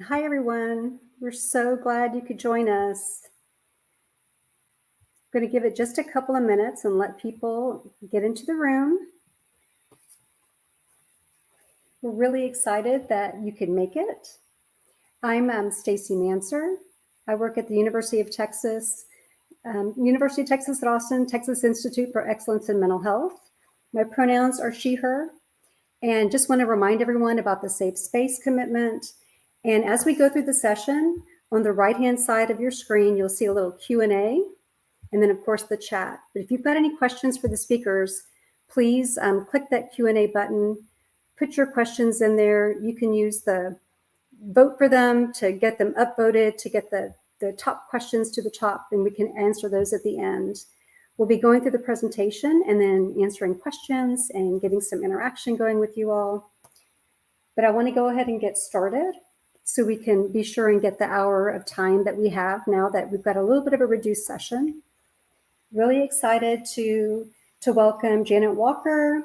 Hi, everyone. We're so glad you could join us. I'm going to give it just a couple of minutes and let people get into the room. We're really excited that you could make it. I'm Stacy Manser. I work at the University of Texas at Austin, Texas Institute for Excellence in Mental Health. My pronouns are she, her, and just want to remind everyone about the safe space commitment. And as we go through the session, on the right-hand side of your screen, you'll see a little Q&A, and then of course the chat. But if you've got any questions for the speakers, please click that Q&A button, put your questions in there. You can use the vote for them to get them upvoted, to get the top questions to the top, and we can answer those at the end. We'll be going through the presentation and then answering questions and getting some interaction going with you all. But I want to go ahead and get started so we can be sure and get the hour of time that we have now that we've got a little bit of a reduced session. Really excited to welcome Janet Walker,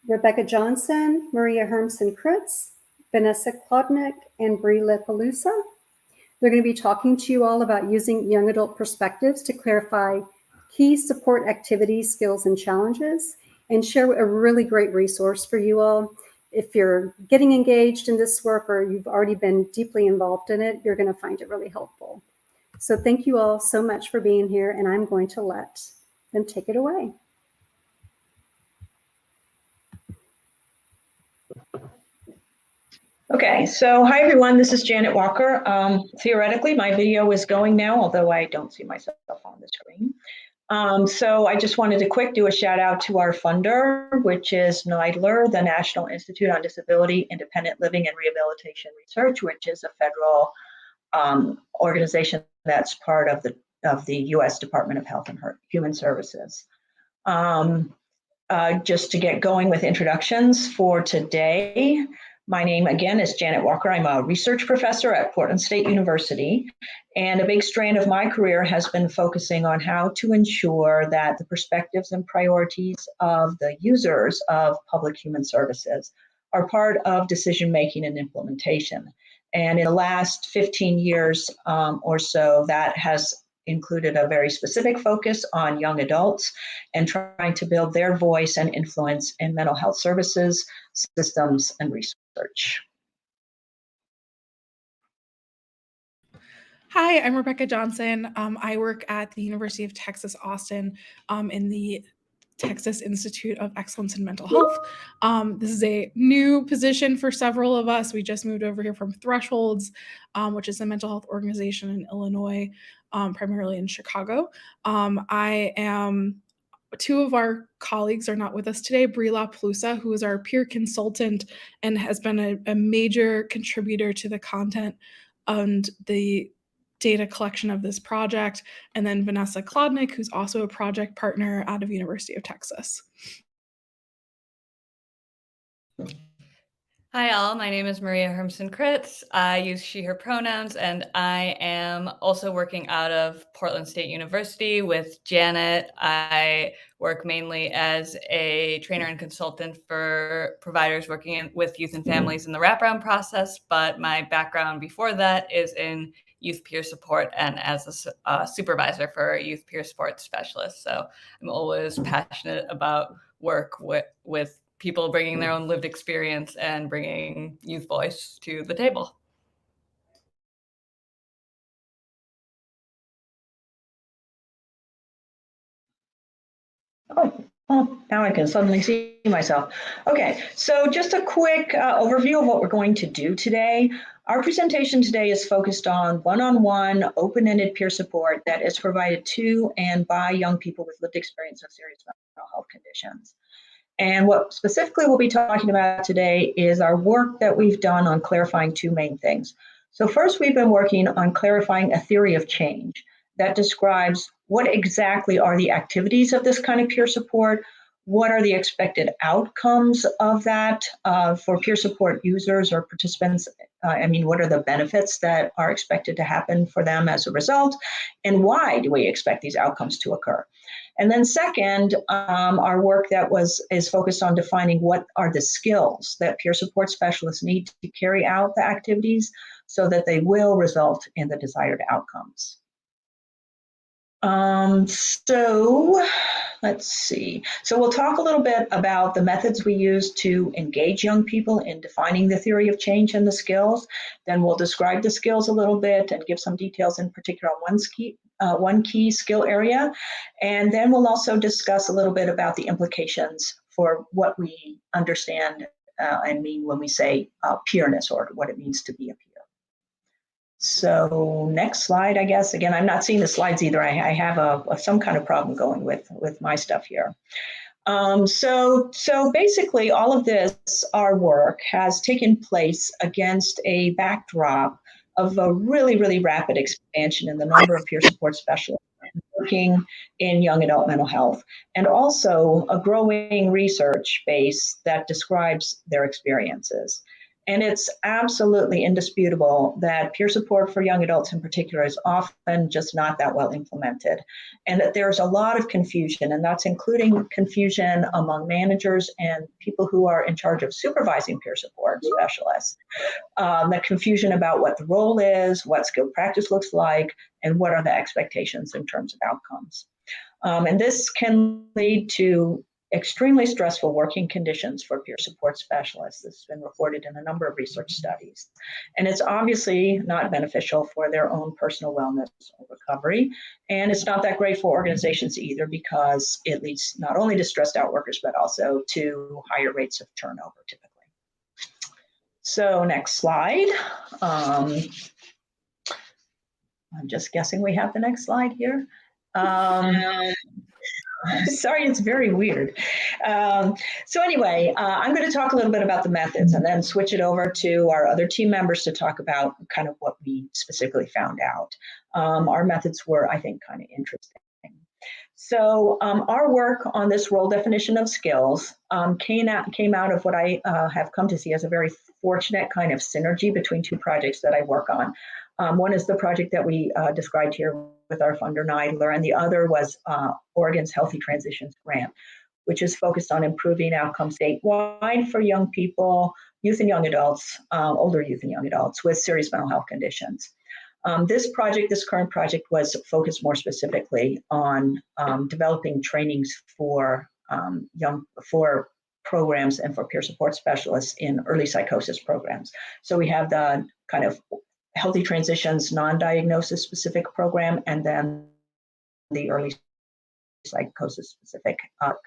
Rebecca Johnson, Maria Hermson-Kritz, Vanessa Klodnick, and Brie Lepalusa. They're going to be talking to you all about using young adult perspectives to clarify key support activities, skills, and challenges, and share a really great resource for you all. If you're getting engaged in this work or you've already been deeply involved in it, you're going to find it really helpful. So thank you all so much for being here, and I'm going to let them take it away. Okay, so hi everyone, this is Janet Walker. Theoretically, my video is going now, although I don't see myself on the screen. So I just wanted to do a shout out to our funder, which is NIDLR, the National Institute on Disability, Independent Living and Rehabilitation Research, which is a federal organization that's part of the U.S. Department of Health and Human Services. Just to get going with introductions for today, my name again is Janet Walker. I'm a research professor at Portland State University, and a big strand of my career has been focusing on how to ensure that the perspectives and priorities of the users of public human services are part of decision-making and implementation. And in the last 15 years or so, that has included a very specific focus on young adults and trying to build their voice and influence in mental health services, systems, and research. Hi, I'm Rebecca Johnson. I work at the University of Texas, Austin, in the Texas Institute of Excellence in Mental Health. This is a new position for several of us. We just moved over here from Thresholds, which is a mental health organization in Illinois, primarily in Chicago. Two of our colleagues are not with us today. Brie Lepalusa, who is our peer consultant and has been a major contributor to the content and the data collection of this project, and then Vanessa Klodnick, who's also a project partner out of University of Texas. Hi all, my name is Maria Hermson-Kritz. I use she, her pronouns, and I am also working out of Portland State University with Janet. I work mainly as a trainer and consultant for providers working with youth and families in the wraparound process, but my background before that is in youth peer support and as a supervisor for youth peer support specialist. So I'm always passionate about work with people bringing their own lived experience and bringing youth voice to the table. Oh, well, now I can suddenly see myself. Okay, so just a quick overview of what we're going to do today. Our presentation today is focused on one-on-one, open-ended peer support that is provided to and by young people with lived experience of serious mental health conditions. And what specifically we'll be talking about today is our work that we've done on clarifying two main things. So first, we've been working on clarifying a theory of change that describes what exactly are the activities of this kind of peer support, what are the expected outcomes of that for peer support users or participants? What are the benefits that are expected to happen for them as a result? And why do we expect these outcomes to occur? And then second, our work is focused on defining what are the skills that peer support specialists need to carry out the activities so that they will result in the desired outcomes. So let's see. So we'll talk a little bit about the methods we use to engage young people in defining the theory of change and the skills. Then we'll describe the skills a little bit and give some details in particular on one key skill area. And then we'll also discuss a little bit about the implications for what we understand and mean when we say peerness, or what it means to be a peer. So next slide, I guess. Again, I'm not seeing the slides either. I have some kind of problem going with my stuff here. So basically all of this, our work, has taken place against a backdrop of a really, really rapid expansion in the number of peer support specialists working in young adult mental health, and also a growing research base that describes their experiences. And it's absolutely indisputable that peer support for young adults in particular is often just not that well implemented, and that there's a lot of confusion, and that's including confusion among managers and people who are in charge of supervising peer support specialists. The confusion about what the role is, what skilled practice looks like, and what are the expectations in terms of outcomes. And this can lead to extremely stressful working conditions for peer support specialists. This has been reported in a number of research studies. And it's obviously not beneficial for their own personal wellness or recovery. And it's not that great for organizations either, because it leads not only to stressed out workers, but also to higher rates of turnover typically. So next slide. I'm just guessing we have the next slide here. Sorry, it's very weird. So anyway, I'm going to talk a little bit about the methods and then switch it over to our other team members to talk about kind of what we specifically found out. Our methods were, I think, kind of interesting. So our work on this role definition of skills came out of what I have come to see as a very fortunate kind of synergy between two projects that I work on. One is the project that we described here with our funder, NIDLR, and the other was Oregon's Healthy Transitions Grant, which is focused on improving outcomes statewide for young people, youth and young adults, older youth and young adults with serious mental health conditions. This current project was focused more specifically on developing trainings for programs and for peer support specialists in early psychosis programs. So we have the kind of Healthy Transitions non-diagnosis specific program, and then the early psychosis specific ARC.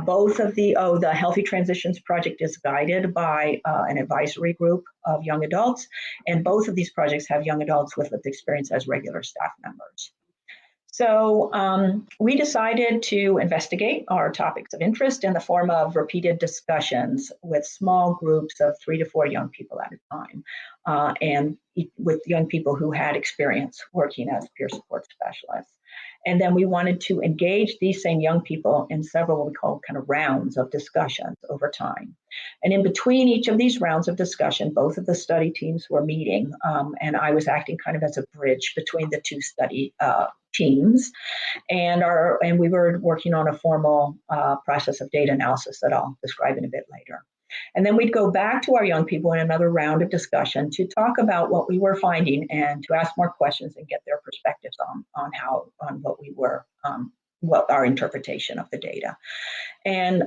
Both of the Healthy Transitions project is guided by an advisory group of young adults, and both of these projects have young adults with lived experience as regular staff members. So we decided to investigate our topics of interest in the form of repeated discussions with small groups of 3 to 4 young people at a time, and with young people who had experience working as peer support specialists. And then we wanted to engage these same young people in several what we call kind of rounds of discussions over time. And in between each of these rounds of discussion, both of the study teams were meeting, and I was acting kind of as a bridge between the two study teams. And we were working on a formal process of data analysis that I'll describe in a bit later. And then we'd go back to our young people in another round of discussion to talk about what we were finding and to ask more questions and get their perspectives on what our interpretation of the data. And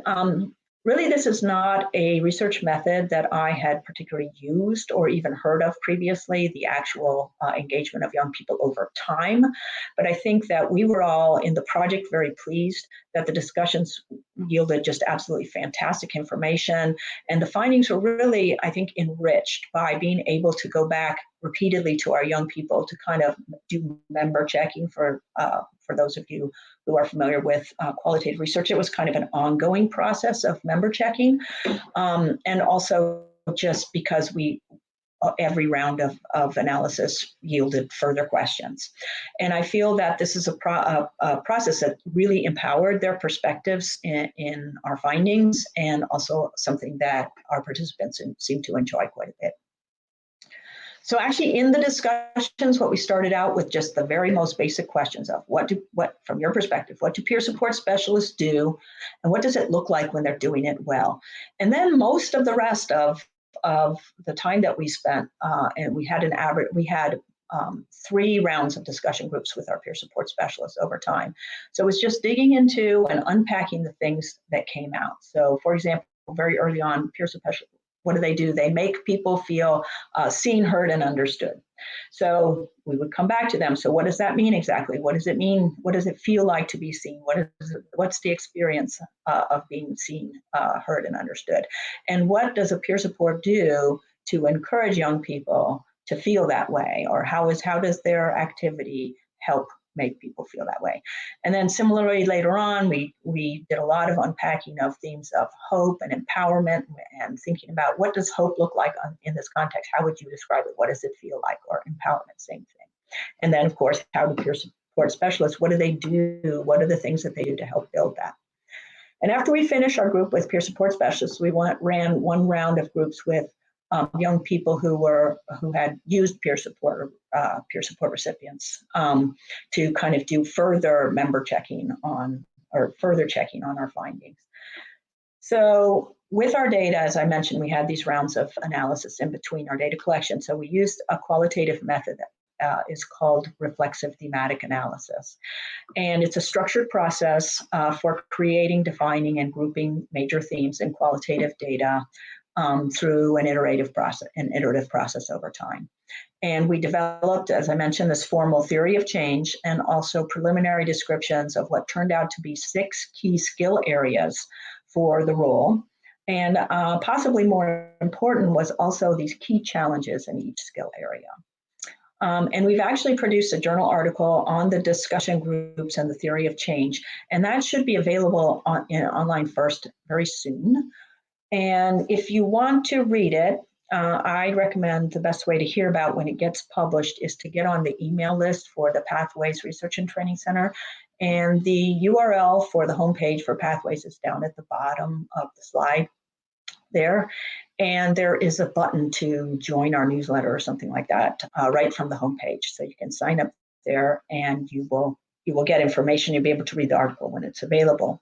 really, this is not a research method that I had particularly used or even heard of previously, the actual engagement of young people over time. But I think that we were all in the project very pleased that the discussions yielded just absolutely fantastic information. And the findings were really, I think, enriched by being able to go back repeatedly to our young people to kind of do member checking for those of you who are familiar with qualitative research. It was kind of an ongoing process of member checking. And also just because we every round of analysis yielded further questions. And I feel that this is a process that really empowered their perspectives in our findings, and also something that our participants seem to enjoy quite a bit. So actually in the discussions, what we started out with just the very most basic questions of what from your perspective, what do peer support specialists do? And what does it look like when they're doing it well? And then most of the rest of the time that we spent, and we had 3 rounds of discussion groups with our peer support specialists over time. So it was just digging into and unpacking the things that came out. So for example, very early on, peer support, what do? They make people feel seen, heard, and understood. So we would come back to them. So what does that mean exactly? What does it mean? What does it feel like to be seen? What's the experience of being seen, heard, and understood? And what does a peer support do to encourage young people to feel that way? Or how does their activity help make people feel that way? And then similarly, later on, we did a lot of unpacking of themes of hope and empowerment, and thinking about what does hope look like in this context? How would you describe it? What does it feel like? Or empowerment, same thing. And then, of course, how do peer support specialists, what do they do? What are the things that they do to help build that? And after we finished our group with peer support specialists, we ran one round of groups with young people who had used peer support recipients to kind of do further checking on our findings. So with our data, as I mentioned, we had these rounds of analysis in between our data collection. So we used a qualitative method that is called reflexive thematic analysis. And it's a structured process for creating, defining, and grouping major themes in qualitative data through an iterative process over time. And we developed, as I mentioned, this formal theory of change, and also preliminary descriptions of what turned out to be 6 key skill areas for the role. And possibly more important was also these key challenges in each skill area. And we've actually produced a journal article on the discussion groups and the theory of change, and that should be available online first very soon. And if you want to read it, I recommend the best way to hear about when it gets published is to get on the email list for the Pathways Research and Training Center. And the URL for the homepage for Pathways is down at the bottom of the slide there. And there is a button to join our newsletter or something like that right from the homepage. So you can sign up there, and you will get information. You'll be able to read the article when it's available.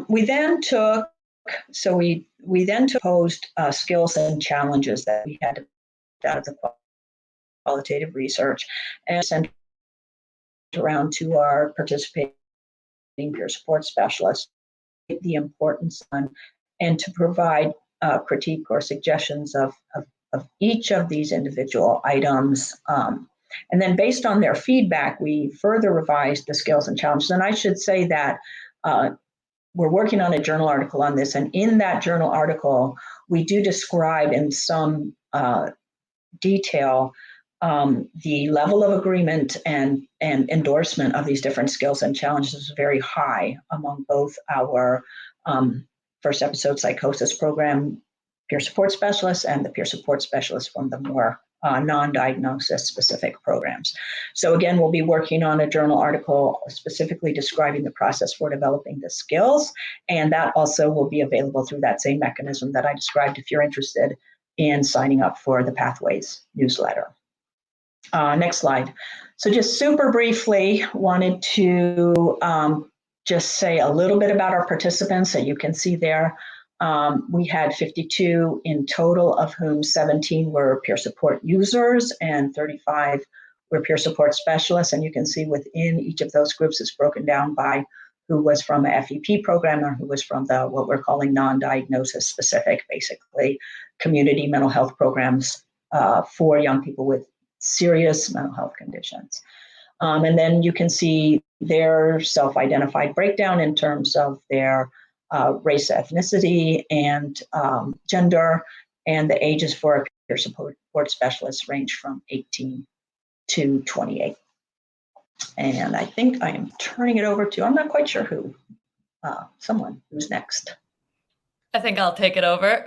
We then posed skills and challenges that we had out of the qualitative research, and sent around to our participating peer support specialists the importance and to provide critique or suggestions of each of these individual items. And then based on their feedback, we further revised the skills and challenges. And I should say that we're working on a journal article on this, and in that journal article, we do describe in some detail the level of agreement and endorsement of these different skills and challenges is very high among both our first episode psychosis program peer support specialists and the peer support specialists from the more non-diagnosis specific programs. So again, we'll be working on a journal article specifically describing the process for developing the skills, and that also will be available through that same mechanism that I described if you're interested in signing up for the Pathways newsletter. Next slide. So just super briefly, wanted to just say a little bit about our participants. So you can see there, we had 52 in total, of whom 17 were peer support users and 35 were peer support specialists. And you can see within each of those groups is broken down by who was from a FEP program or who was from the what we're calling non-diagnosis specific, basically community mental health programs for young people with serious mental health conditions. And then you can see their self-identified breakdown in terms of their race, ethnicity, and gender, and the ages for a peer support specialist range from 18 to 28. And I think I am turning it over to, I'm not quite sure who, someone who's next. I think I'll take it over.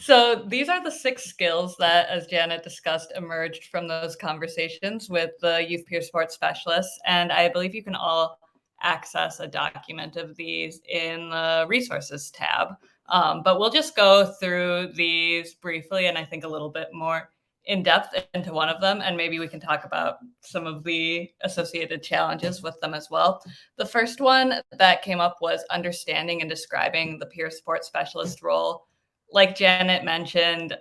So these are the 6 skills that, as Janet discussed, emerged from those conversations with the youth peer support specialists. And I believe you can all access a document of these in the resources tab. But we'll just go through these briefly, and I think a little bit more in depth into one of them, and maybe we can talk about some of the associated challenges with them as well. The first one that came up was understanding and describing the peer support specialist role. Like Janet mentioned,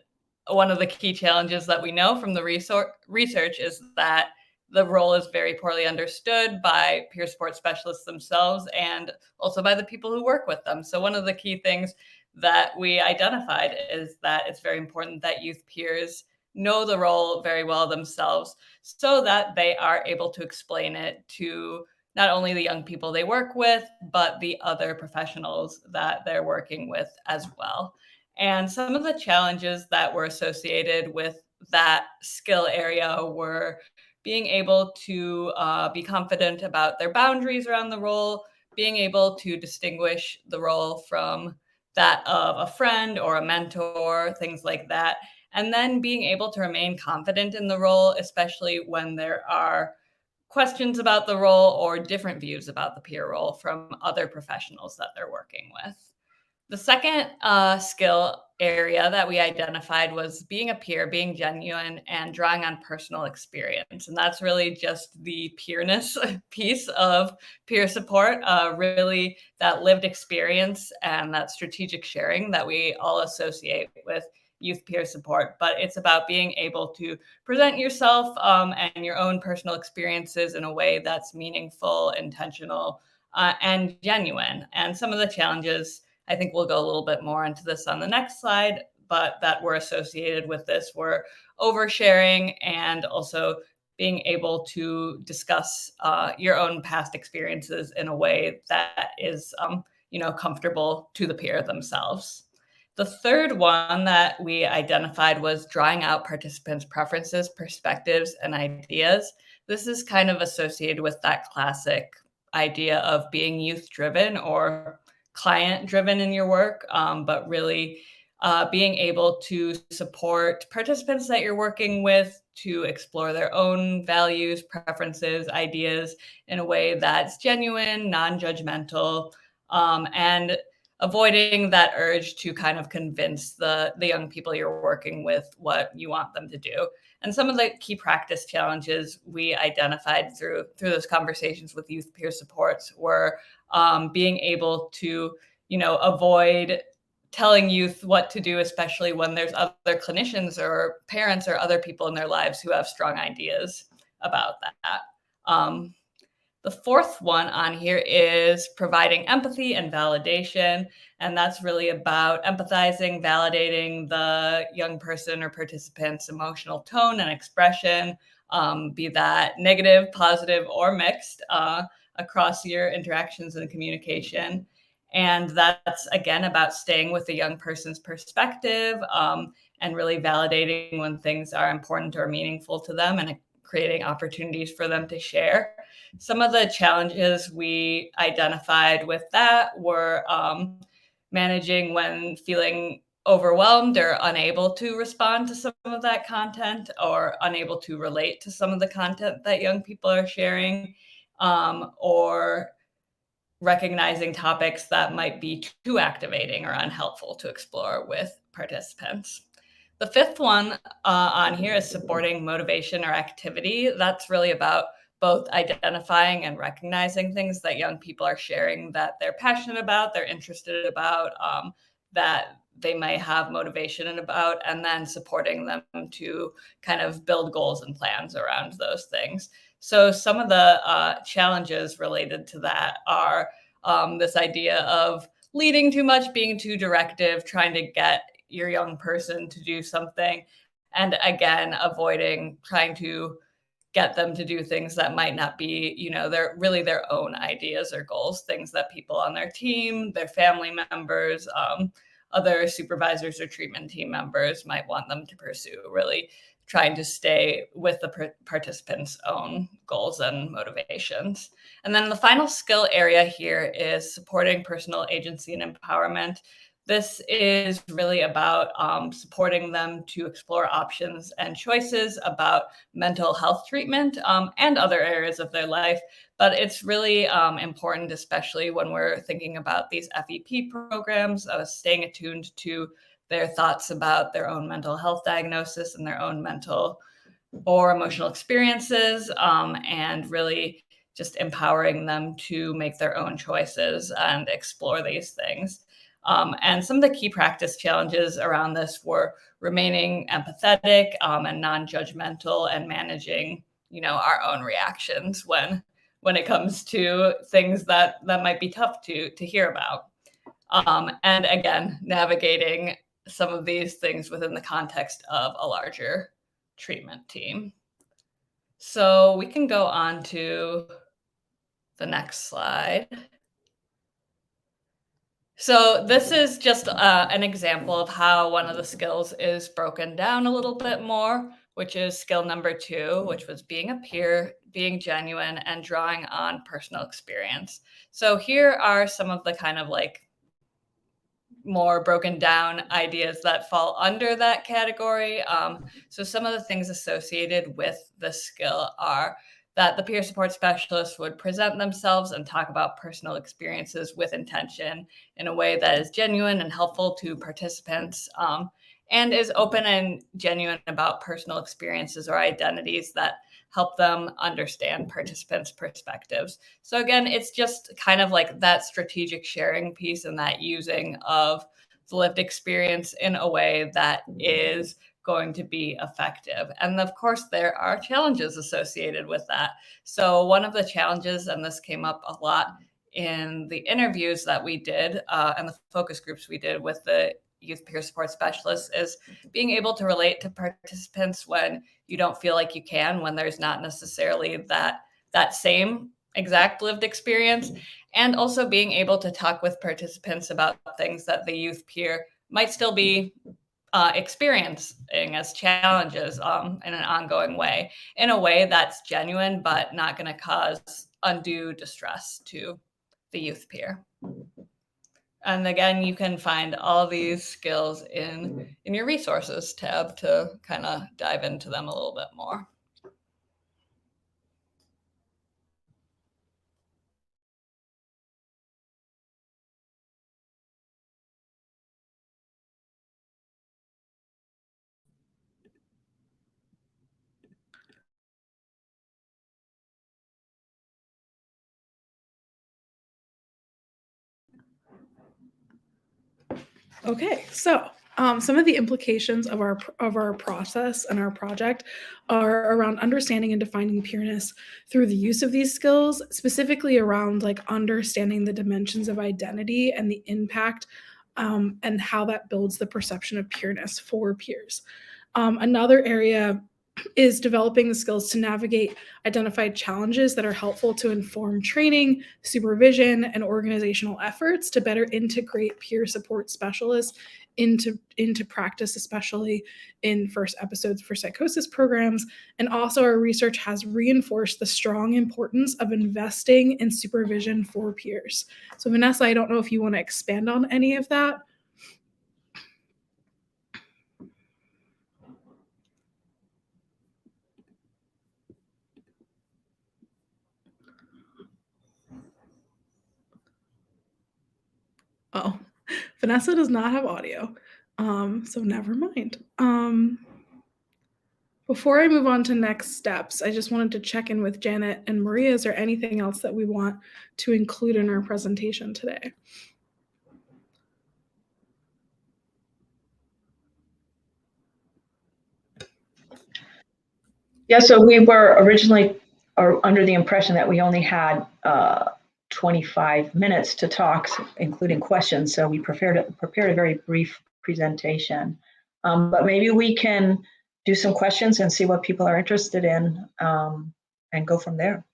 one of the key challenges that we know from the research is that the role is very poorly understood by peer support specialists themselves and also by the people who work with them. So one of the key things that we identified is that it's very important that youth peers know the role very well themselves so that they are able to explain it to not only the young people they work with, but the other professionals that they're working with as well. And some of the challenges that were associated with that skill area were being able to be confident about their boundaries around the role, being able to distinguish the role from that of a friend or a mentor, things like that. And then being able to remain confident in the role, especially when there are questions about the role or different views about the peer role from other professionals that they're working with. The second skill area that we identified was being a peer, being genuine, and drawing on personal experience. And that's really just the peerness piece of peer support, really that lived experience and that strategic sharing that we all associate with youth peer support. But it's about being able to present yourself and your own personal experiences in a way that's meaningful, intentional, and genuine. And some of the challenges, I think we'll go a little bit more into this on the next slide, but that were associated with this were oversharing and also being able to discuss your own past experiences in a way that is, comfortable to the peer themselves. The third one that we identified was drawing out participants' preferences, perspectives, and ideas. This is kind of associated with that classic idea of being youth-driven or client-driven in your work, but really being able to support participants that you're working with to explore their own values, preferences, ideas in a way that's genuine, non-judgmental, and avoiding that urge to kind of convince the young people you're working with what you want them to do. And some of the key practice challenges we identified through those conversations with youth peer supports were being able to, avoid telling youth what to do, especially when there's other clinicians or parents or other people in their lives who have strong ideas about that. The fourth one on here is providing empathy and validation. And that's really about empathizing, validating the young person or participant's emotional tone and expression, be that negative, positive, or mixed across your interactions and communication. And that's, again, about staying with the young person's perspective and really validating when things are important or meaningful to them and creating opportunities for them to share. Some of the challenges we identified with that were managing when feeling overwhelmed or unable to respond to some of that content or unable to relate to some of the content that young people are sharing, or recognizing topics that might be too activating or unhelpful to explore with participants. The fifth one on here is supporting motivation or activity. That's really about both identifying and recognizing things that young people are sharing that they're passionate about, they're interested about, that they may have motivation about, and then supporting them to kind of build goals and plans around those things. So some of the challenges related to that are this idea of leading too much, being too directive, trying to get your young person to do something, and again, avoiding trying to get them to do things that might not be, they're really their own ideas or goals, things that people on their team, their family members, other supervisors or treatment team members might want them to pursue, really trying to stay with the participants' own goals and motivations. And then the final skill area here is supporting personal agency and empowerment. This is really about supporting them to explore options and choices about mental health treatment and other areas of their life. But it's really important, especially when we're thinking about these FEP programs, staying attuned to their thoughts about their own mental health diagnosis and their own mental or emotional experiences, and really just empowering them to make their own choices and explore these things. And some of the key practice challenges around this were remaining empathetic and non-judgmental, and managing, our own reactions when it comes to things that might be tough to hear about. And again, navigating some of these things within the context of a larger treatment team. So we can go on to the next slide. So this is just an example of how one of the skills is broken down a little bit more, which is skill number 2, which was being a peer, being genuine, and drawing on personal experience. So here are some of the kind of like more broken down ideas that fall under that category. So some of the things associated with the skill are that the peer support specialist would present themselves and talk about personal experiences with intention in a way that is genuine and helpful to participants, and is open and genuine about personal experiences or identities that help them understand participants' perspectives. So again, it's just kind of like that strategic sharing piece and that using of the lived experience in a way that is going to be effective. And of course, there are challenges associated with that. So one of the challenges, and this came up a lot in the interviews that we did and the focus groups we did with the youth peer support specialists, is being able to relate to participants when you don't feel like you can, when there's not necessarily that same exact lived experience, and also being able to talk with participants about things that the youth peer might still be experiencing as challenges in an ongoing way, in a way that's genuine but not going to cause undue distress to the youth peer. And again, you can find all these skills in your resources tab to kind of dive into them a little bit more. Okay, so some of the implications of our process and our project are around understanding and defining peerness through the use of these skills, specifically around like understanding the dimensions of identity and the impact and how that builds the perception of peerness for peers. Another area is developing the skills to navigate identified challenges that are helpful to inform training, supervision, and organizational efforts to better integrate peer support specialists into practice, especially in first episodes for psychosis programs. And also our research has reinforced the strong importance of investing in supervision for peers. So Vanessa, I don't know if you want to expand on any of that. Oh, Vanessa does not have audio, so never mind. Before I move on to next steps, I just wanted to check in with Janet and Maria. Is there anything else that we want to include in our presentation today? Yeah, so we were originally under the impression that we only had 25 minutes to talk, including questions. So we prepared a very brief presentation. But maybe we can do some questions and see what people are interested in and go from there.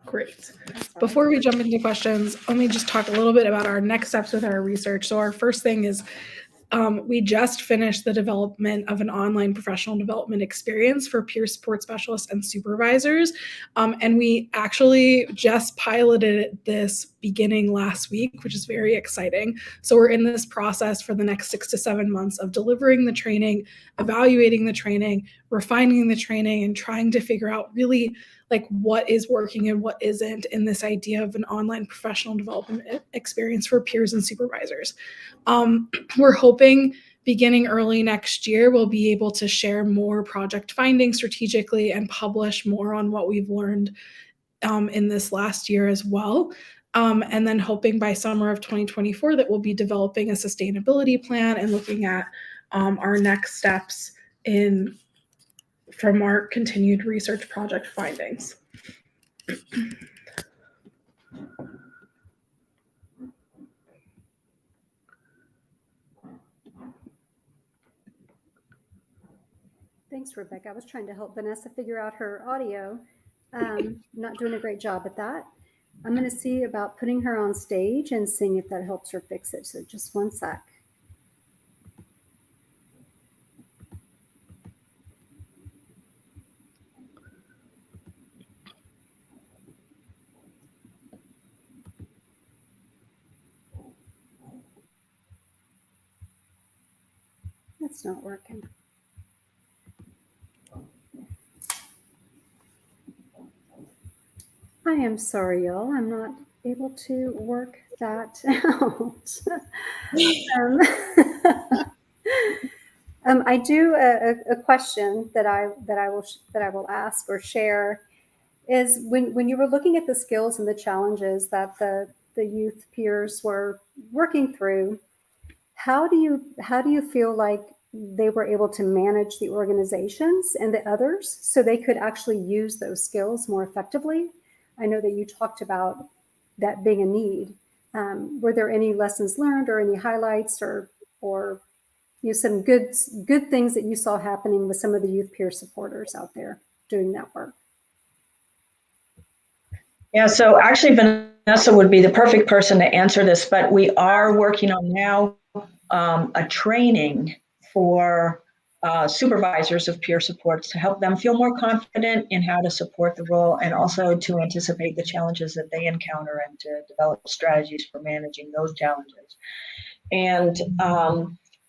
Great. Before we jump into questions, let me just talk a little bit about our next steps with our research. So our first thing is we just finished the development of an online professional development experience for peer support specialists and supervisors. And we actually just piloted this beginning last week, which is very exciting. So we're in this process for the next 6 to 7 months of delivering the training, evaluating the training, refining the training, and trying to figure out really like what is working and what isn't in this idea of an online professional development experience for peers and supervisors. We're hoping beginning early next year, we'll be able to share more project findings strategically and publish more on what we've learned in this last year as well. And then hoping by summer of 2024 that we'll be developing a sustainability plan and looking at our next steps from our continued research project findings. Thanks, Rebecca. I was trying to help Vanessa figure out her audio. Not doing a great job at that. I'm going to see about putting her on stage and seeing if that helps her fix it. So just one sec. That's not working. I am sorry, y'all. I'm not able to work that out. I do a question that I will ask or share is when you were looking at the skills and the challenges that the youth peers were working through, how do you feel like they were able to manage the organizations and the others so they could actually use those skills more effectively? I know that you talked about that being a need. Were there any lessons learned or any highlights or some good things that you saw happening with some of the youth peer supporters out there doing that work? Yeah, so actually Vanessa would be the perfect person to answer this, but we are working on now a training for supervisors of peer supports to help them feel more confident in how to support the role and also to anticipate the challenges that they encounter and to develop strategies for managing those challenges. And,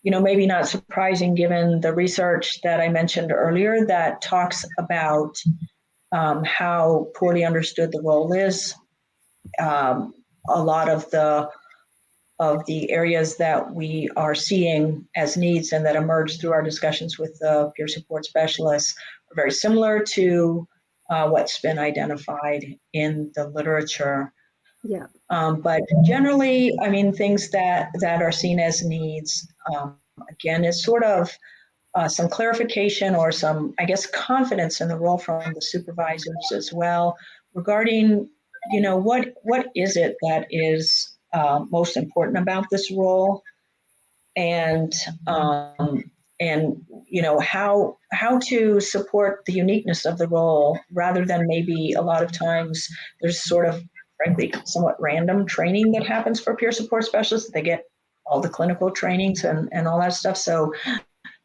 maybe not surprising given the research that I mentioned earlier that talks about how poorly understood the role is. A lot of the areas that we are seeing as needs and that emerge through our discussions with the peer support specialists are very similar to what's been identified in the literature. Yeah. But generally, things that are seen as needs, again, is sort of some clarification or some, confidence in the role from the supervisors as well regarding, what is it that is most important about this role, and how to support the uniqueness of the role rather than maybe a lot of times there's sort of, frankly, somewhat random training that happens for peer support specialists. They get all the clinical trainings and all that stuff. So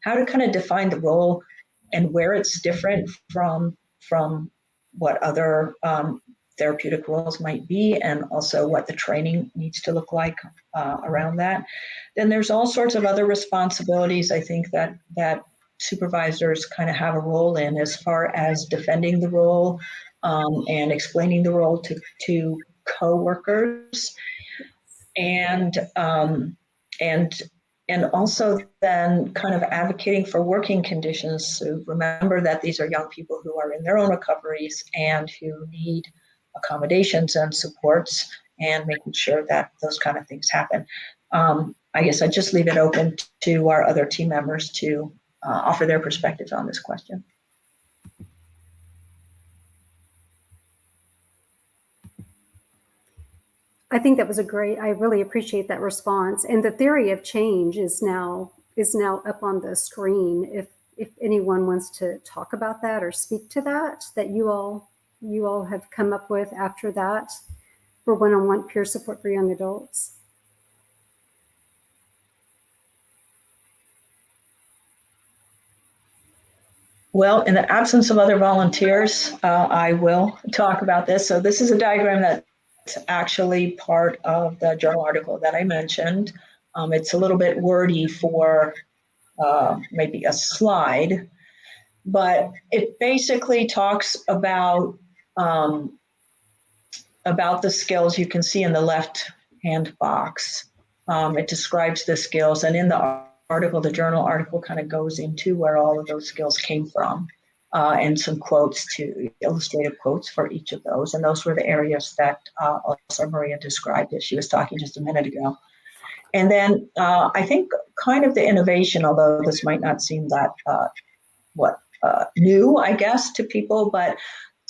how to kind of define the role and where it's different from what other therapeutic roles might be, and also what the training needs to look like around that. Then there's all sorts of other responsibilities I think that supervisors kind of have a role in as far as defending the role and explaining the role to coworkers, and also then kind of advocating for working conditions. So remember that these are young people who are in their own recoveries and who need accommodations and supports, and making sure that those kind of things happen. I guess I just leave it open to our other team members to offer their perspectives on this question. I think that was I really appreciate that response. And the theory of change is now up on the screen. If anyone wants to talk about that or speak to that you all you all have come up with after that for one-on-one peer support for young adults? Well, in the absence of other volunteers, I will talk about this. So this is a diagram that's actually part of the journal article that I mentioned. It's a little bit wordy for maybe a slide, but it basically talks about the skills you can see in the left-hand box. It describes the skills, and in the article, the journal article kind of goes into where all of those skills came from, and some quotes, illustrative quotes for each of those. And those were the areas that also Maria described as she was talking just a minute ago. And then I think kind of the innovation, although this might not seem that new, I guess, to people, but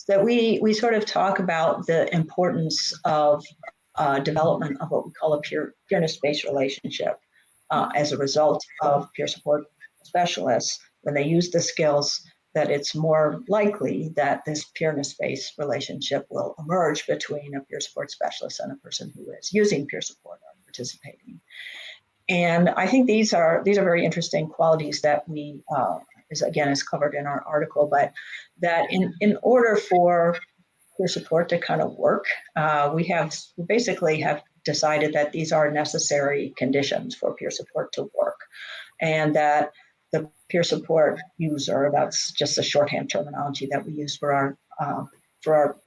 that we sort of talk about the importance of development of what we call a peerness-based relationship as a result of peer support specialists. When they use the skills, that it's more likely that this peerness-based relationship will emerge between a peer support specialist and a person who is using peer support or participating. And I think these are very interesting qualities that we, is covered in our article, but that in order for peer support to kind of work, we basically have decided that these are necessary conditions for peer support to work, and that the peer support user, that's just a shorthand terminology that we use for our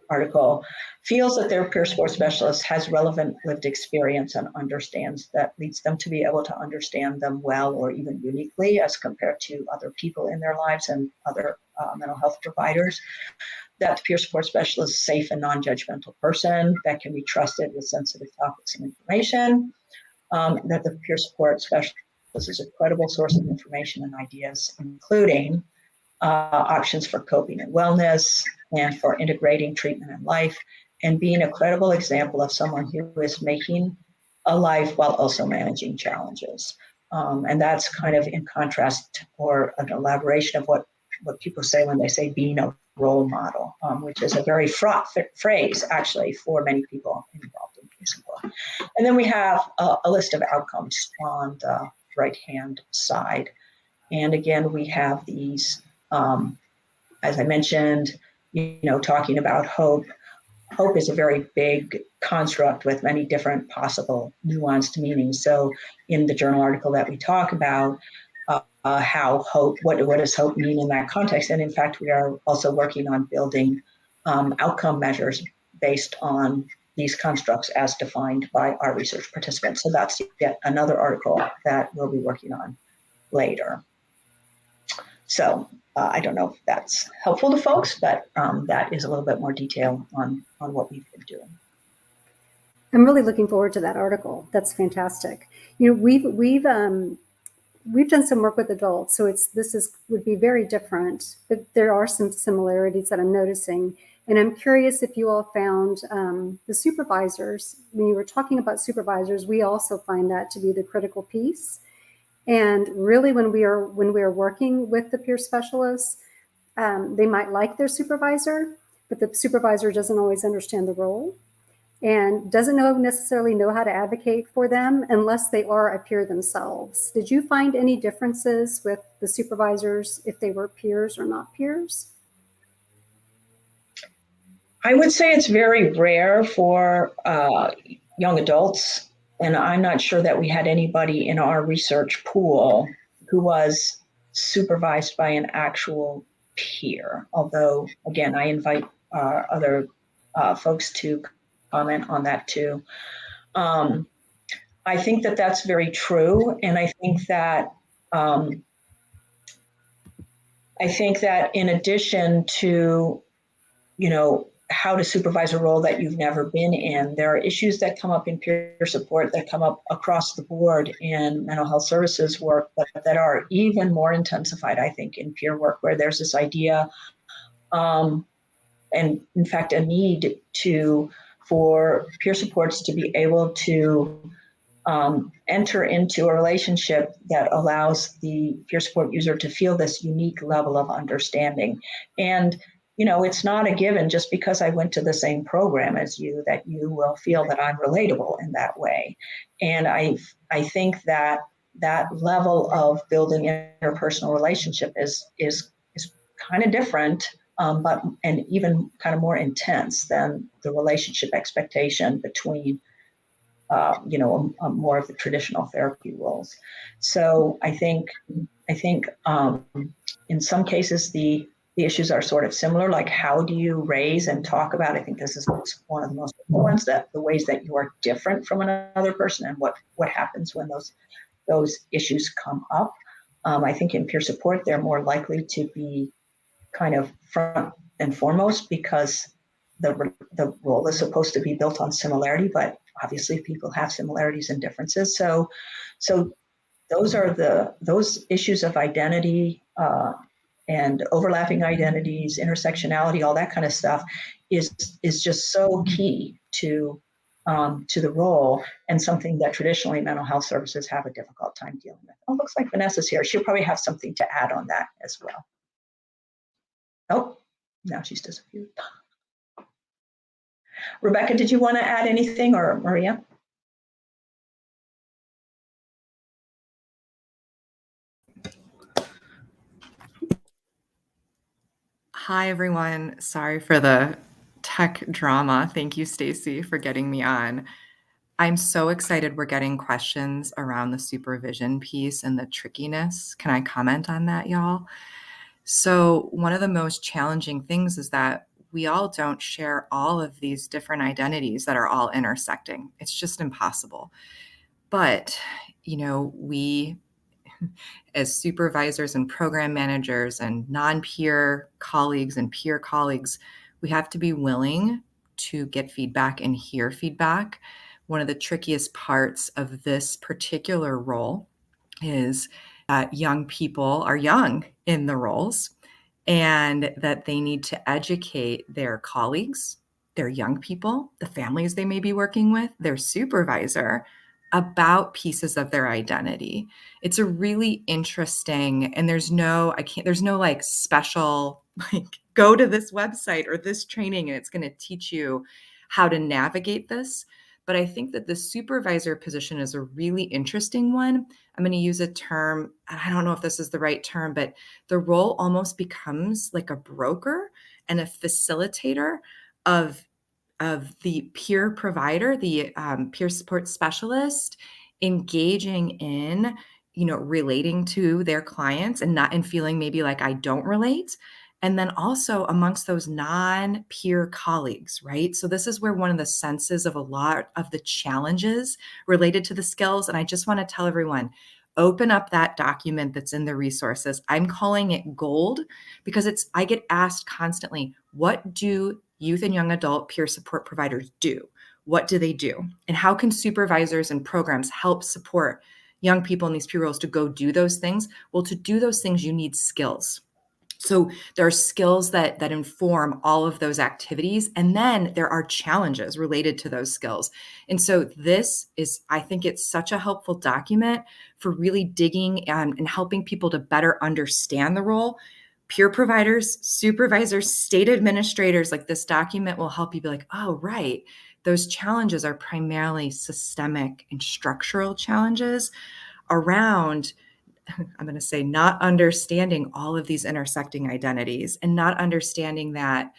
article, feels that their peer support specialist has relevant lived experience and understands that leads them to be able to understand them well or even uniquely as compared to other people in their lives and other mental health providers. That the peer support specialist is a safe and non-judgmental person that can be trusted with sensitive topics and information. That the peer support specialist is a credible source of information and ideas, including options for coping and wellness and for integrating treatment and life, and being a credible example of someone who is making a life while also managing challenges. And that's kind of in contrast or an elaboration of what people say when they say being a role model, which is a very fraught phrase actually for many people involved in peer support. And then we have a list of outcomes on the right-hand side. And again, we have these, as I mentioned, talking about hope. Hope is a very big construct with many different possible nuanced meanings. So in the journal article that we talk about, how hope, what does hope mean in that context? And in fact, we are also working on building outcome measures based on these constructs as defined by our research participants. So that's yet another article that we'll be working on later. So I don't know if that's helpful to folks, but that is a little bit more detail on what we've been doing. I'm really looking forward to that article. That's fantastic. We've done some work with adults, so would be very different, but there are some similarities that I'm noticing. And I'm curious if you all found the supervisors, when you were talking about supervisors, we also find that to be the critical piece. And really, when we are working with the peer specialists, they might like their supervisor, but the supervisor doesn't always understand the role and doesn't necessarily know how to advocate for them unless they are a peer themselves. Did you find any differences with the supervisors if they were peers or not peers? I would say it's very rare for young adults, and I'm not sure that we had anybody in our research pool who was supervised by an actual peer. Although, again, I invite other folks to comment on that too. I think that that's very true, and I think that in addition to, how to supervise a role that you've never been in, there are issues that come up in peer support that come up across the board in mental health services work, but that are even more intensified, I think, in peer work, where there's this idea, and in fact, a need for peer supports to be able to enter into a relationship that allows the peer support user to feel this unique level of understanding. And it's not a given just because I went to the same program as you that you will feel that I'm relatable in that way. And I think that level of building interpersonal relationship is kind of different, and even kind of more intense than the relationship expectation between more of the traditional therapy roles. So I think in some cases the issues are sort of similar, like how do you raise and talk about, I think this is one of the most important ones, that the ways that you are different from another person and what happens when those issues come up. I think in peer support, they're more likely to be kind of front and foremost because the role is supposed to be built on similarity, but obviously people have similarities and differences. So those issues of identity and overlapping identities, intersectionality, all that kind of stuff is just so key to the role, and something that traditionally mental health services have a difficult time dealing with. Oh, looks like Vanessa's here. She'll probably have something to add on that as well. Oh, now she's disappeared. Rebecca, did you want to add anything, or Maria? Hi, everyone. Sorry for the tech drama. Thank you, Stacy, for getting me on. I'm so excited we're getting questions around the supervision piece and the trickiness. Can I comment on that, y'all? So one of the most challenging things is that we all don't share all of these different identities that are all intersecting. It's just impossible. But, we as supervisors and program managers and non-peer colleagues and peer colleagues, we have to be willing to get feedback and hear feedback. One of the trickiest parts of this particular role is that young people are young in the roles, and that they need to educate their colleagues, their young people, the families they may be working with, their supervisor, about pieces of their identity. It's a really interesting, and there's no like special, like go to this website or this training and it's going to teach you how to navigate this. But I think that the supervisor position is a really interesting one. I'm going to use a term, I don't know if this is the right term, but the role almost becomes like a broker and a facilitator of the peer provider, the peer support specialist, engaging in, relating to their clients and feeling maybe like I don't relate. And then also amongst those non-peer colleagues, right? So this is where one of the senses of a lot of the challenges related to the skills. And I just want to tell everyone, open up that document that's in the resources. I'm calling it gold because I get asked constantly, what do youth and young adult peer support providers do? What do they do? And how can supervisors and programs help support young people in these peer roles to go do those things? Well, to do those things, you need skills. So there are skills that inform all of those activities. And then there are challenges related to those skills. And so I think it's such a helpful document for really digging and helping people to better understand the role. Peer providers, supervisors, state administrators, like this document will help you be like, oh, right. Those challenges are primarily systemic and structural challenges around, I'm going to say, not understanding all of these intersecting identities and not understanding that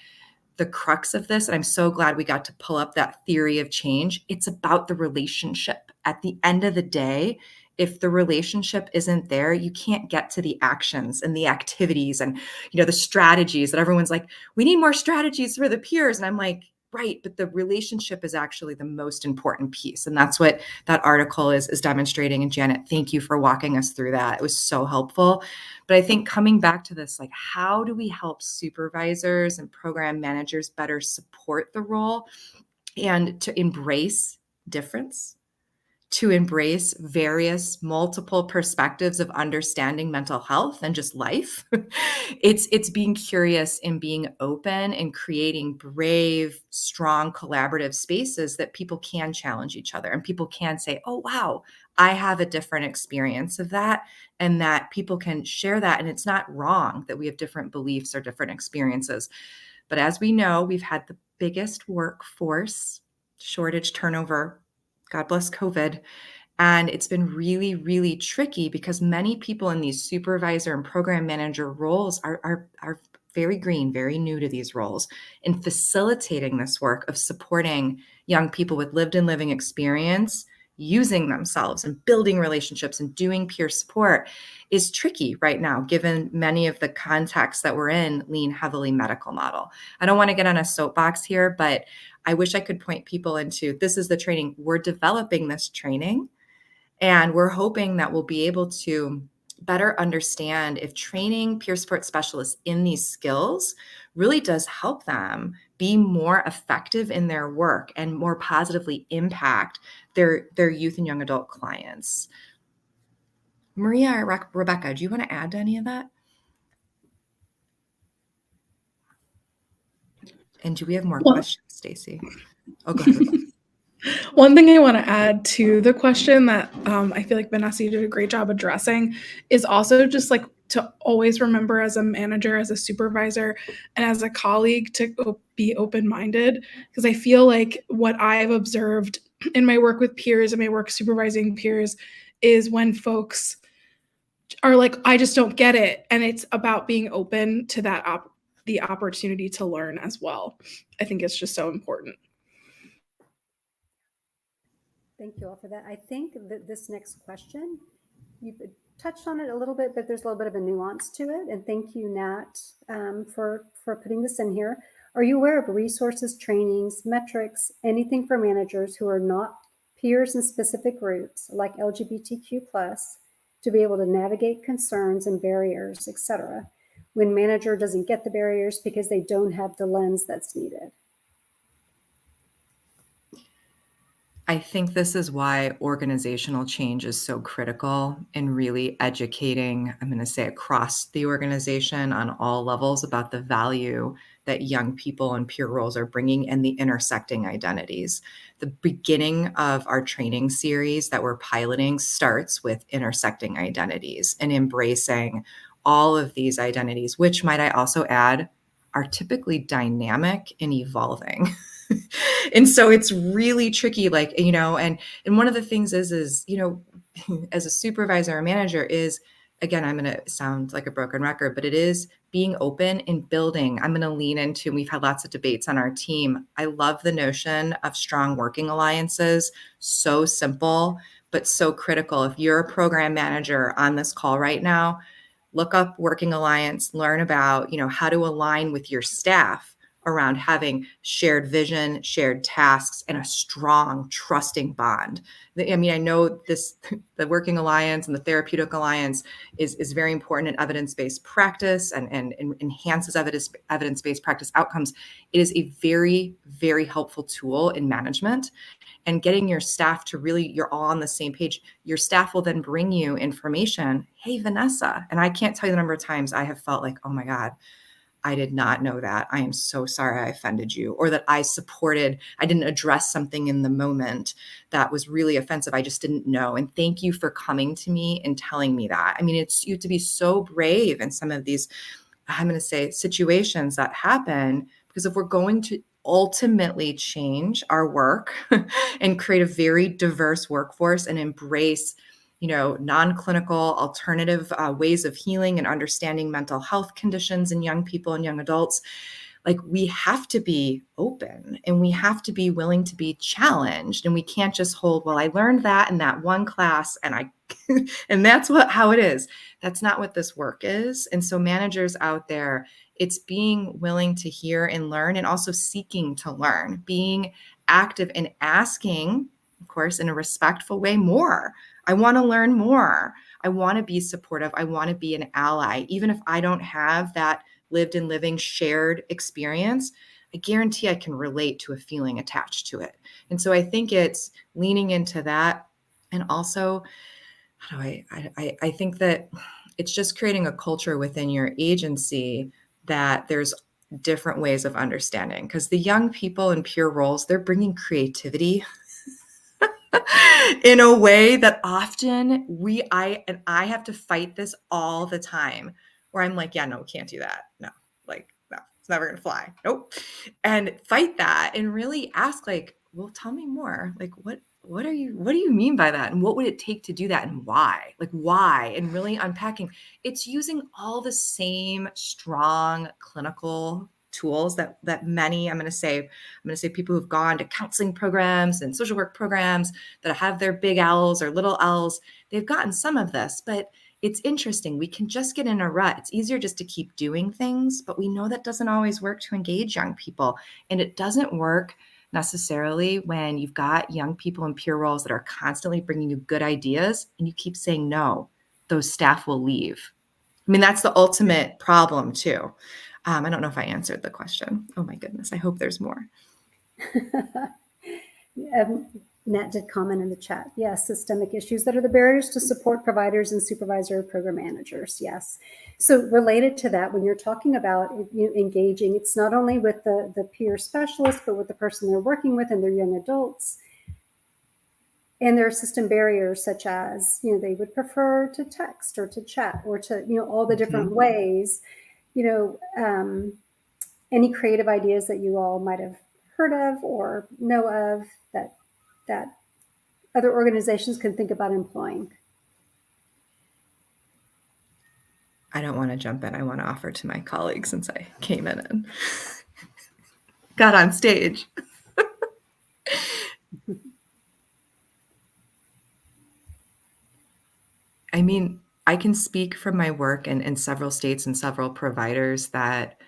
the crux of this, and I'm so glad we got to pull up that theory of change, it's about the relationship. At the end of the day, if the relationship isn't there, you can't get to the actions and the activities and, the strategies that everyone's like, we need more strategies for the peers. And I'm like, right, but the relationship is actually the most important piece. And that's what that article is demonstrating. And Janet, thank you for walking us through that. It was so helpful. But I think coming back to this, like, how do we help supervisors and program managers better support the role and to embrace difference, to embrace various multiple perspectives of understanding mental health and just life. It's being curious and being open and creating brave, strong, collaborative spaces that people can challenge each other and people can say, oh, wow, I have a different experience of that, and that people can share that. And it's not wrong that we have different beliefs or different experiences. But as we know, we've had the biggest workforce shortage turnover, God bless COVID. And it's been really, really tricky because many people in these supervisor and program manager roles are very green, very new to these roles. And facilitating this work of supporting young people with lived and living experience, using themselves and building relationships and doing peer support is tricky right now, given many of the contexts that we're in lean heavily medical model. I don't want to get on a soapbox here, but I wish I could point people into, this is the training. We're developing this training, and we're hoping that we'll be able to better understand if training peer support specialists in these skills really does help them be more effective in their work and more positively impact their youth and young adult clients. Maria or Rebecca, do you want to add to any of that? And do we have more questions, Stacy? Oh, go ahead, Rebecca. One thing I want to add to the question that I feel like Vanessa did a great job addressing is also just like to always remember as a manager, as a supervisor, and as a colleague to be open-minded. Because I feel like what I've observed in my work with peers and my work supervising peers is when folks are like, I just don't get it. And it's about being open to that the opportunity to learn as well. I think it's just so important. Thank you all for that. I think that this next question, you've touched on it a little bit, but there's a little bit of a nuance to it. And thank you, Nat, for putting this in here. Are you aware of resources, trainings, metrics, anything for managers who are not peers in specific groups like LGBTQ+, to be able to navigate concerns and barriers, etc., when manager doesn't get the barriers because they don't have the lens that's needed? I think this is why organizational change is so critical in really educating, I'm going to say across the organization on all levels, about the value that young people and peer roles are bringing and the intersecting identities. The beginning of our training series that we're piloting starts with intersecting identities and embracing all of these identities, which, might I also add, are typically dynamic and evolving. And so it's really tricky, like, and one of the things is, as a supervisor or manager is, again, I'm going to sound like a broken record, but it is being open and building. I'm going to lean into, and we've had lots of debates on our team. I love the notion of strong working alliances. So simple, but so critical. If you're a program manager on this call right now, look up working alliance, learn about, how to align with your staff around having shared vision, shared tasks, and a strong, trusting bond. I mean, I know the working alliance and the therapeutic alliance is very important in evidence-based practice and enhances evidence-based practice outcomes. It is a very, very helpful tool in management. And getting your staff to really, you're all on the same page. Your staff will then bring you information. Hey, Vanessa. And I can't tell you the number of times I have felt like, oh my God, I did not know that. I am so sorry I offended you, or that I didn't address something in the moment that was really offensive. I just didn't know. And thank you for coming to me and telling me that. I mean, you have to be so brave in some of these, I'm going to say, situations that happen, because if we're going to ultimately change our work and create a very diverse workforce and embrace non-clinical alternative ways of healing and understanding mental health conditions in young people and young adults, like, we have to be open and we have to be willing to be challenged. And we can't just hold, well, I learned that in that one class and and that's how it is. That's not what this work is. And so managers out there, it's being willing to hear and learn, and also seeking to learn, being active and asking, of course, in a respectful way, more. I want to learn more. I want to be supportive. I want to be an ally. Even if I don't have that lived and living shared experience, I guarantee I can relate to a feeling attached to it. And so I think it's leaning into that. And also, I think that it's just creating a culture within your agency that there's different ways of understanding, because the young people in peer roles, they're bringing creativity in a way that often I have to fight this all the time, where I'm like, yeah, no, can't do that. No, It's never going to fly. Nope. And fight that and really ask, like, well, tell me more. Like, what do you mean by that? And what would it take to do that? And why? Like, why? And really unpacking. It's using all the same strong clinical tools that many, I'm going to say people who've gone to counseling programs and social work programs that have their big L's or little L's, they've gotten some of this, but it's interesting. We can just get in a rut. It's easier just to keep doing things, but we know that doesn't always work to engage young people. And it doesn't work necessarily when you've got young people in peer roles that are constantly bringing you good ideas and you keep saying no. Those staff will leave. I mean, that's the ultimate problem too. I don't know if I answered the question. Oh my goodness. I hope there's more. Nat did comment in the chat. Yes, systemic issues that are the barriers to support providers and supervisor program managers. Yes. So related to that, when you're talking about engaging, it's not only with the peer specialist, but with the person they're working with and their young adults. And there are system barriers such as, they would prefer to text or to chat or to, all the different ways, any creative ideas that you all might have heard of or know of that other organizations can think about employing. I don't want to jump in. I want to offer to my colleagues since I came in and got on stage. I mean, I can speak from my work in several states and several providers that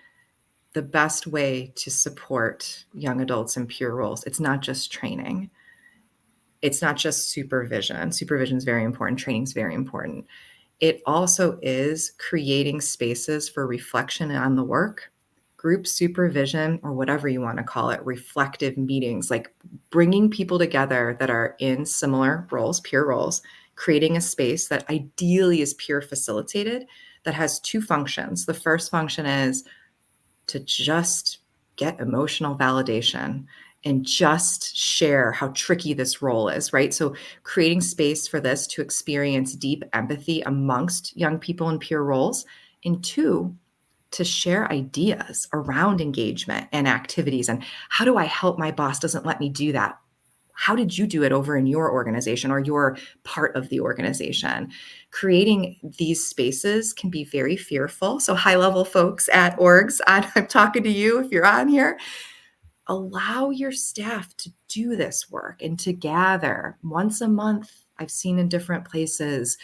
the best way to support young adults in peer roles, it's not just training. It's not just supervision. Supervision is very important. Training is very important. It also is creating spaces for reflection on the work, group supervision, or whatever you want to call it, reflective meetings, like bringing people together that are in similar roles, peer roles, creating a space that ideally is peer facilitated that has two functions. The first function is to just get emotional validation and just share how tricky this role is, right? So creating space for this to experience deep empathy amongst young people in peer roles. And two, to share ideas around engagement and activities. And how do I help my boss doesn't let me do that? How did you do it over in your organization or your part of the organization? Creating these spaces can be very fearful. So high-level folks at orgs, I'm talking to you if you're on here. Allow your staff to do this work and to gather once a month. I've seen in different places.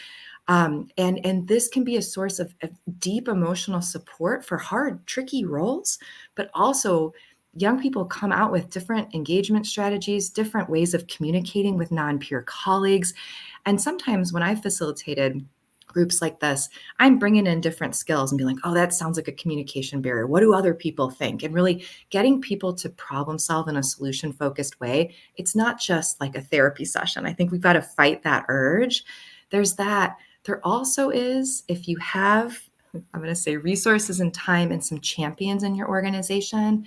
And this can be a source of deep emotional support for hard, tricky roles, but also young people come out with different engagement strategies, different ways of communicating with non-peer colleagues. And sometimes when I've facilitated groups like this, I'm bringing in different skills and being like, oh, that sounds like a communication barrier. What do other people think? And really getting people to problem solve in a solution-focused way. It's not just like a therapy session. I think we've got to fight that urge. There's that. There also is, if you have, I'm going to say resources and time and some champions in your organization,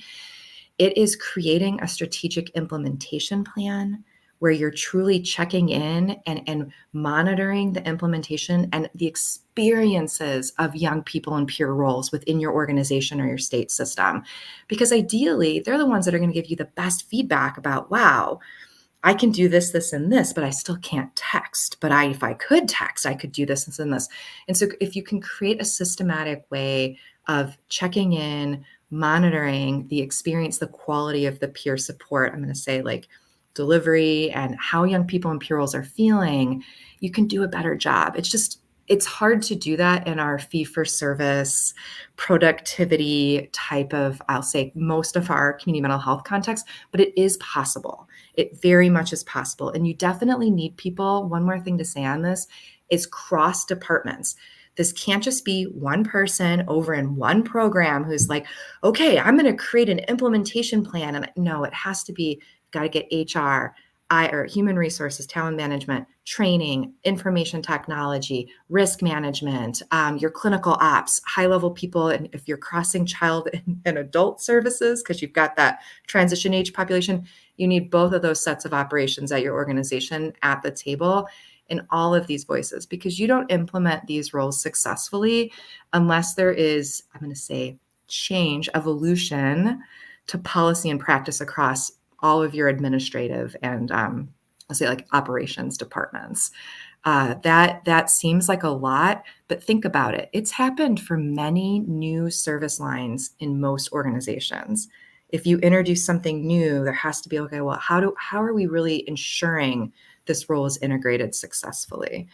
it is creating a strategic implementation plan where you're truly checking in and monitoring the implementation and the experiences of young people in peer roles within your organization or your state system. Because ideally, they're the ones that are going to give you the best feedback about, wow, I can do this, this, and this, but I still can't text. But if I could text, I could do this, this, and this. And so if you can create a systematic way of checking in, monitoring the experience, the quality of the peer support, I'm going to say like delivery and how young people in peer roles are feeling, you can do a better job. It's hard to do that in our fee-for-service productivity type of, I'll say, most of our community mental health context, but it is possible. It very much is possible. And you definitely need people. One more thing to say on this is cross departments. This can't just be one person over in one program who's like, okay, I'm going to create an implementation plan. And no, it has to be, got to get HR, or human resources, talent management, training, information technology, risk management, your clinical ops, high-level people. And if you're crossing child and adult services, because you've got that transition age population, you need both of those sets of operations at your organization at the table in all of these voices, because you don't implement these roles successfully unless there is, I'm going to say, change, evolution to policy and practice across all of your administrative and let's say like operations departments. That seems like a lot, but think about it. It's happened for many new service lines in most organizations. If you introduce something new, there has to be, okay, well, how are we really ensuring this role is integrated successfully?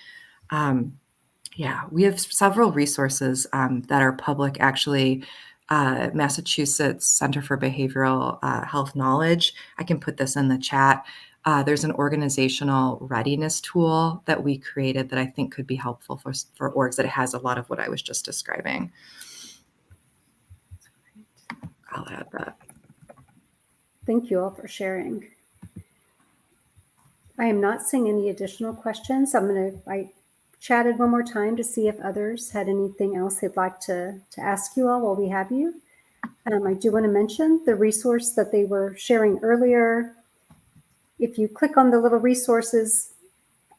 Yeah, we have several resources that are public, actually. Massachusetts Center for Behavioral Health Knowledge. I can put this in the chat. There's an organizational readiness tool that we created that I think could be helpful for orgs that has a lot of what I was just describing. I'll add that. Thank you all for sharing. I am not seeing any additional questions. I chatted one more time to see if others had anything else they'd like to ask you all while we have you. I do want to mention the resource that they were sharing earlier. If you click on the little resources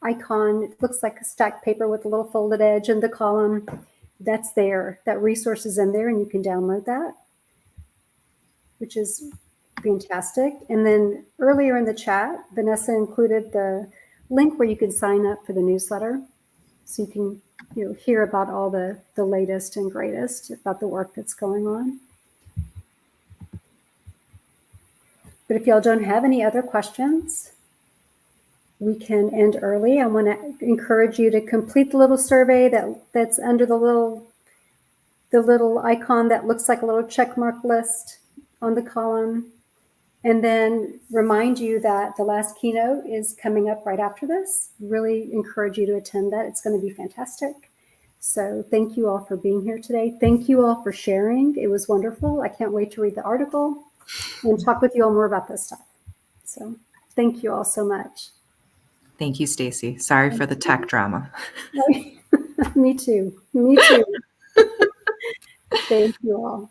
icon, it looks like a stacked paper with a little folded edge in the column. That's there. That resource is in there, and you can download that, which is fantastic. And then earlier in the chat, Vanessa included the link where you can sign up for the newsletter, so you can hear about all the latest and greatest about the work that's going on. But if y'all don't have any other questions, we can end early. I want to encourage you to complete the little survey that's under the little icon that looks like a little check mark list on the column. And then remind you that the last keynote is coming up right after this. Really encourage you to attend that. It's going to be fantastic. So thank you all for being here today. Thank you all for sharing. It was wonderful. I can't wait to read the article and talk with you all more about this stuff. So thank you all so much. Thank you, Stacy. Sorry for the tech drama. Me too. Me too. Thank you all.